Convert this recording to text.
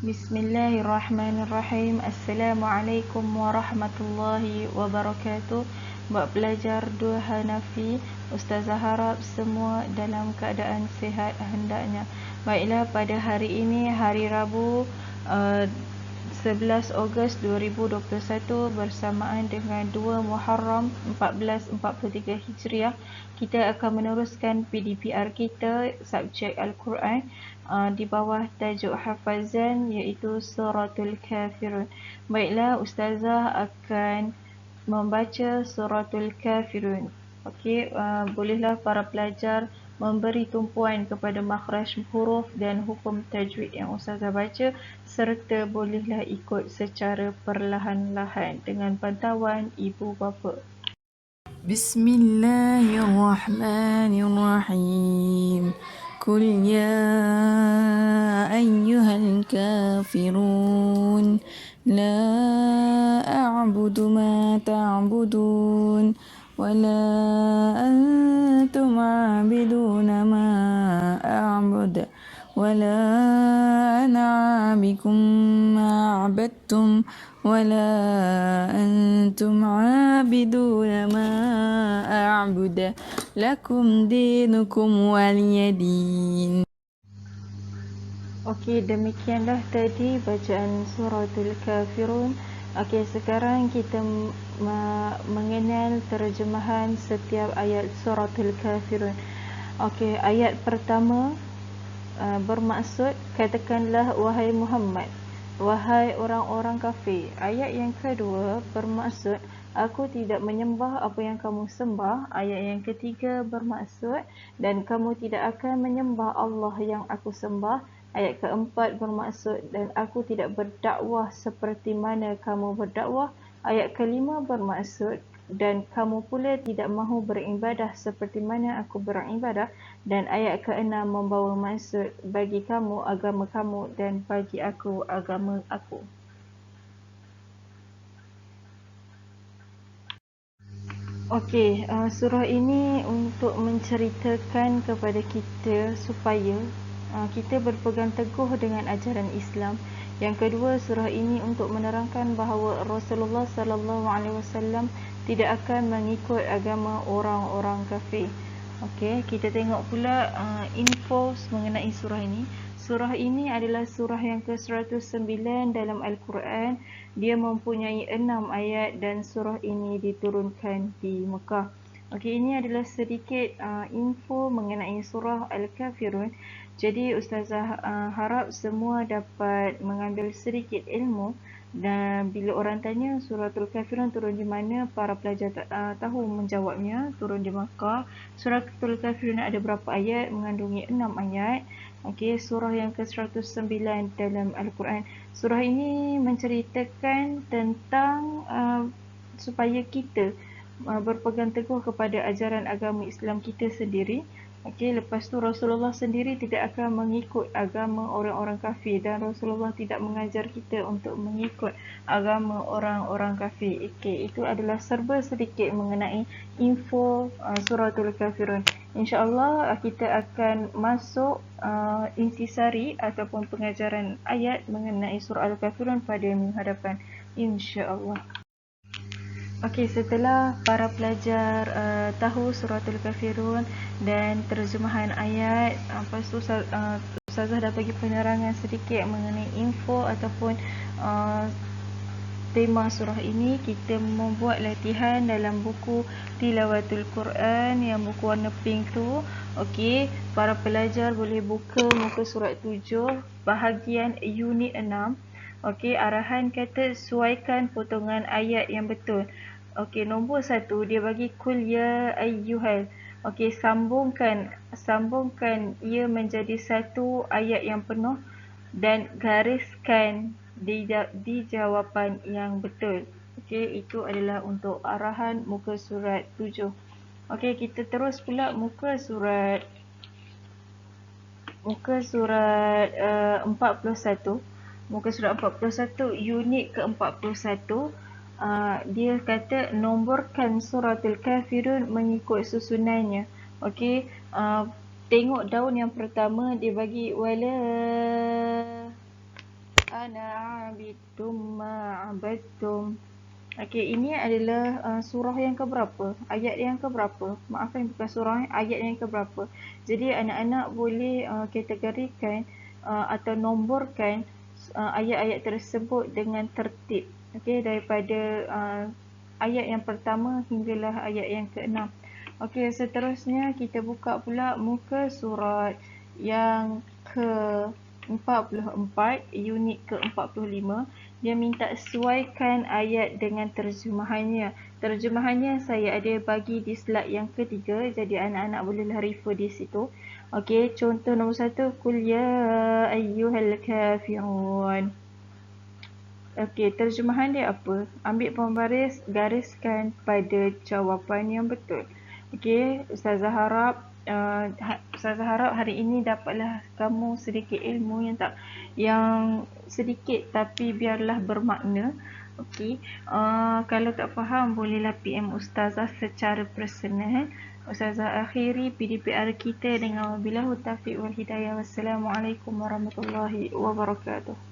Bismillahirrahmanirrahim. Assalamualaikum warahmatullahi wabarakatuh. Buat pelajar 2 Hanafi, Ustazah harap semua dalam keadaan sihat hendaknya. Baiklah, pada hari ini, hari Rabu, 11 Ogos 2021 bersamaan dengan 2 Muharram 1443 Hijriah, kita akan meneruskan PDPR kita subjek Al-Quran di bawah tajuk hafazan iaitu Suratul Kafirun. Baiklah, Ustazah akan membaca Suratul Kafirun. Okey, bolehlah para pelajar memberi tumpuan kepada makhraj huruf dan hukum tajwid yang Ustazah baca, serta bolehlah ikut secara perlahan-lahan dengan pantauan ibu bapa. Bismillahirrahmanirrahim. Qul ya ayyuhal kafirun la a'budu ma ta'budun wa la antum 'abiduna ma a'budu wa la ana 'abikum ma 'abadtum ولا أنتم عابدون ما أعبد لكم دينكم ولي دين. Okey, demikianlah tadi bacaan Suratul Kafirun. Okey, sekarang kita mengenal terjemahan setiap ayat Suratul Kafirun. Okey, ayat pertama bermaksud, katakanlah wahai Muhammad, wahai orang-orang kafir. Ayat yang kedua bermaksud, aku tidak menyembah apa yang kamu sembah. Ayat yang ketiga bermaksud, dan kamu tidak akan menyembah Allah yang aku sembah. Ayat keempat bermaksud, dan aku tidak berdakwah seperti mana kamu berdakwah. Ayat kelima bermaksud, dan kamu pula tidak mahu beribadah seperti mana aku beribadah. Dan ayat keenam membawa maksud, bagi kamu agama kamu dan bagi aku agama aku. Okey, surah ini untuk menceritakan kepada kita supaya kita berpegang teguh dengan ajaran Islam. Yang kedua, surah ini untuk menerangkan bahawa Rasulullah sallallahu alaihi wasallam tidak akan mengikut agama orang-orang kafir. Okey, kita tengok pula info mengenai surah ini. Surah ini adalah surah yang ke-109 dalam Al-Quran. Dia mempunyai 6 ayat dan surah ini diturunkan di Mekah. Okey, ini adalah sedikit info mengenai surah Al-Kafirun. Jadi Ustazah harap semua dapat mengambil sedikit ilmu, dan bila orang tanya Suratul Kafirun turun di mana, para pelajar tahu menjawabnya, turun di Makkah. Suratul Kafirun ada berapa ayat? Mengandungi 6 ayat. Okey, surah yang ke-109 dalam Al-Quran. Surah ini menceritakan tentang supaya kita berpegang teguh kepada ajaran agama Islam kita sendiri. Okey, lepas tu Rasulullah sendiri tidak akan mengikut agama orang-orang kafir, dan Rasulullah tidak mengajar kita untuk mengikut agama orang-orang kafir. Okey, itu adalah serba sedikit mengenai info Suratul Kafirun. InsyaAllah kita akan masuk intisari ataupun pengajaran ayat mengenai surah Al-Kafirun pada minggu hadapan, insyaAllah. Okey, setelah para pelajar tahu Suratul Kafirun dan terjemahan ayat, lepas tu Ustazah dah bagi penerangan sedikit mengenai info ataupun tema surah ini. Kita membuat latihan dalam buku Tilawatul Quran yang buku warna pink tu. Okey, para pelajar boleh buka muka surat 7 bahagian unit 6. Okey, arahan kata sesuaikan potongan ayat yang betul. Okey, nombor 1 dia bagi kul ya ayyuhal. Okey, sambungkan ia menjadi satu ayat yang penuh dan gariskan di jawapan yang betul. Okey, itu adalah untuk arahan muka surat 7. Okey, kita terus pula muka surat 41. Muka surat 41 unit ke-41. Dia kata nomborkan Suratul Kafirun mengikut susunannya. Okey, tengok daun yang pertama dia bagi wala ana abidtum ma abadtum. Okey, ini adalah surah yang keberapa? Ayat yang keberapa? Maafkan, bukan surah, ayat yang keberapa? Jadi anak-anak boleh kategorikan atau nomborkan ayat-ayat tersebut dengan tertib. Okey, daripada ayat yang pertama hinggalah ayat yang ke-6. Okey, seterusnya kita buka pula muka surat yang ke-44, unit ke-45. Dia minta sesuaikan ayat dengan terjemahannya. Terjemahannya saya ada bagi di slide yang ketiga, jadi anak-anak bolehlah refer di situ. Okey, contoh nombor 1, Qul ya ayyuhal kafirun. Okey, terjemahan dia apa? Ambil pembaris, gariskan pada jawapan yang betul. Okey, Ustazah harap hari ini dapatlah kamu sedikit ilmu yang sedikit tapi biarlah bermakna. Okey, kalau tak faham bolehlah PM Ustazah secara personal. Ustazah akhiri PDPR kita dengan wabillahi taufiq wal hidayah. Wassalamualaikum warahmatullahi wabarakatuh.